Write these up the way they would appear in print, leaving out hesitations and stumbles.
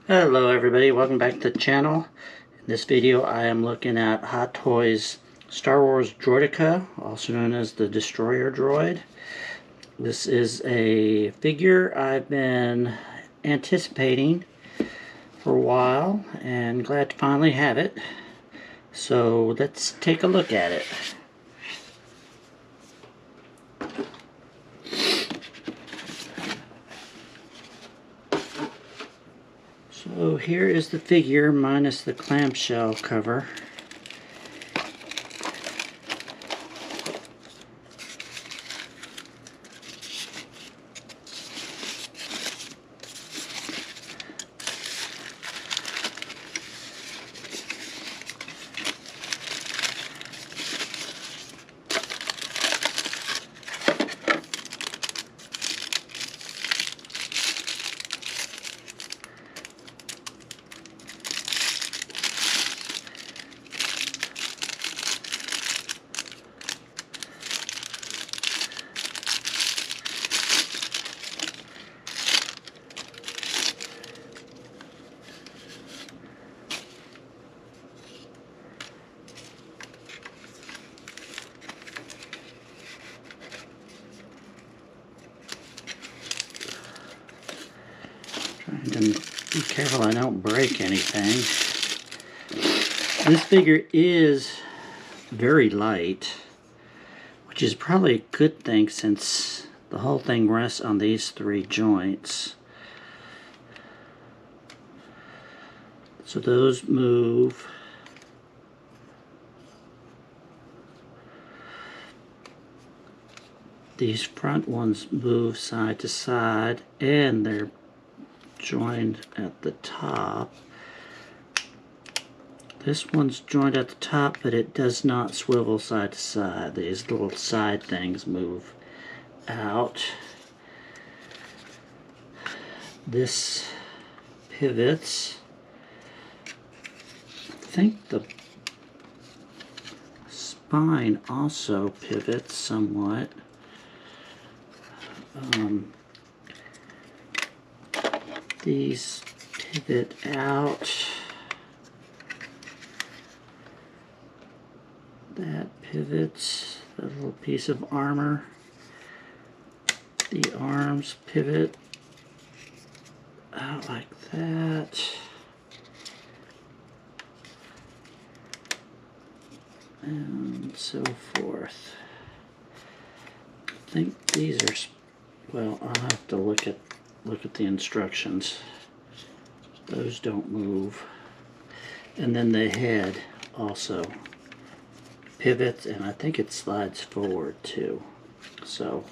Hello everybody, welcome back to the channel. In this video I am looking at Hot Toys Star Wars Droideka, also known as the Destroyer Droid. This is a figure I've been anticipating for a while and glad to finally have it. So let's take a look at it. So here is the figure minus the clamshell cover. Trying to be careful I don't break anything. This figure is very light, which is probably a good thing since the whole thing rests on these three joints. So those move. These front ones move side to side and they're joined at the top. This one's joined at the top, but it does not swivel side to side. These little side things move out. This pivots. I think the spine also pivots somewhat. These pivot out. That pivots, that little piece of armor. The arms pivot out like that. And so forth. I think these are, well, I'll have to look at the instructions. Those don't move. And then the head also pivots, and I think it slides forward too. So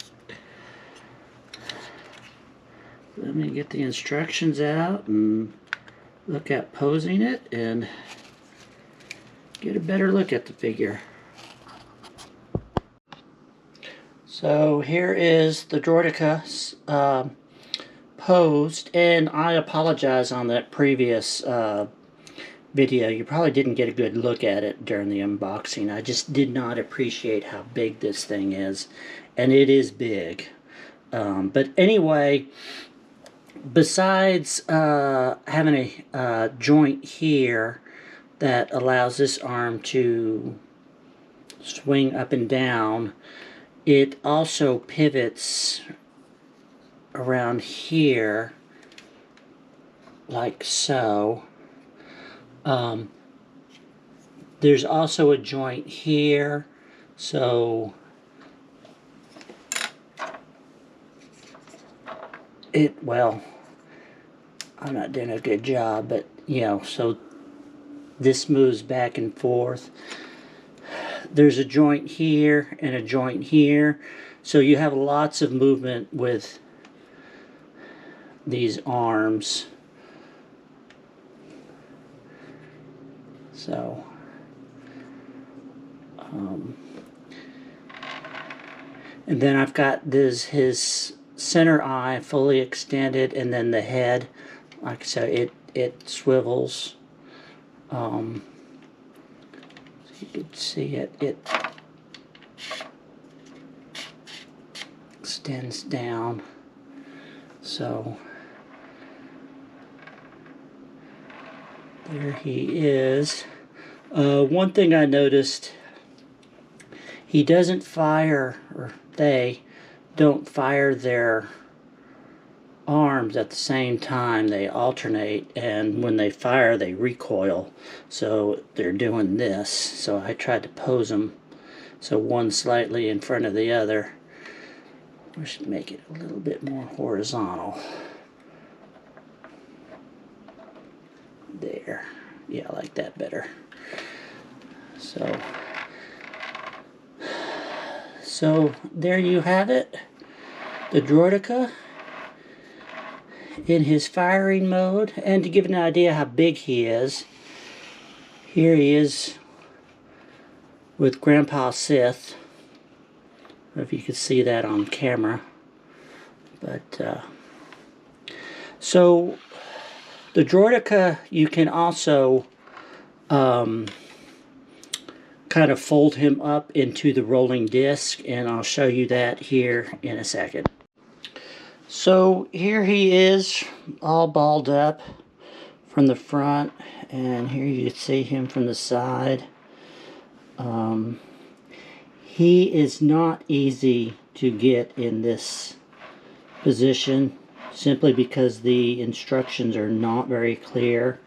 let me get the instructions out and look at posing it and get a better look at the figure. So here is the Droideka posed, and I apologize on that previous video. You probably didn't get a good look at it during the unboxing. I just did not appreciate how big this thing is, and it is big. But anyway, besides having a joint here that allows this arm to swing up and down, it also pivots around here like so. There's also a joint here, so well, I'm not doing a good job, but you know, so this moves back and forth. There's a joint here and a joint here, so you have lots of movement with these arms. So and then I've got his center eye fully extended, and then the head, like I said, it swivels. So you can see it extends down. So There he is. One thing I noticed, he doesn't fire, or they don't fire their arms at the same time. They alternate, and when they fire they recoil, so they're doing this. So I tried to pose them so one slightly in front of the other. We should make it a little bit more horizontal. There. Yeah, I like that better. So there you have it, the Droideka in his firing mode. And to give an idea how big he is, here he is with Grandpa Sith. I don't know if you can see that on camera, but so the Droideka, you can also kind of fold him up into the rolling disc, and I'll show you that here in a second. So here he is, all balled up from the front, and here you see him from the side. He is not easy to get in this position, simply because the instructions are not very clear.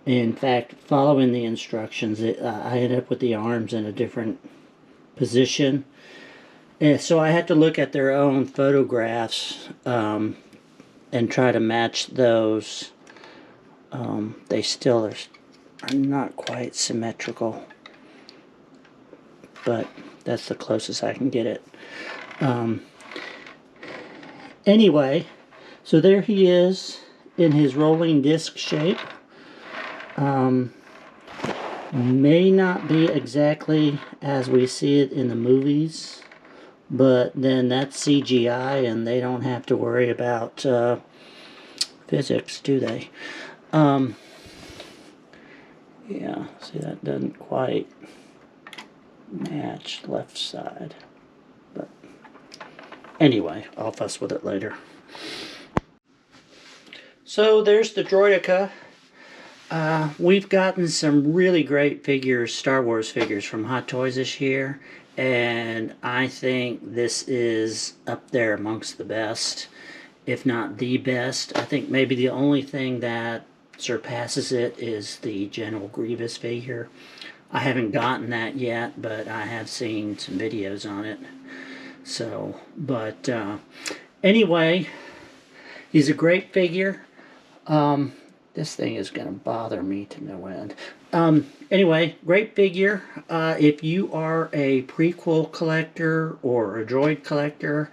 In fact, following the instructions, I ended up with the arms in a different position. And so I had to look at their own photographs and try to match those. They still are not quite symmetrical, but that's the closest I can get it. Anyway, so there he is in his rolling disc shape. May not be exactly as we see it in the movies, but then that's CGI and they don't have to worry about physics, do they? Yeah, see, that doesn't quite match left side, but anyway, I'll fuss with it later. So there's the Droideka. We've gotten some really great figures, Star Wars figures, from Hot Toys this year, and I think this is up there amongst the best, if not the best. I think maybe the only thing that surpasses it is the General Grievous figure. I haven't gotten that yet, but I have seen some videos on it. So, but anyway, he's a great figure. This thing is going to bother me to no end. Anyway, great figure. If you are a prequel collector or a droid collector,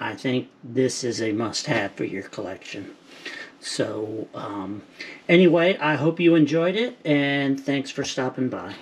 I think this is a must-have for your collection. So, anyway, I hope you enjoyed it, and thanks for stopping by.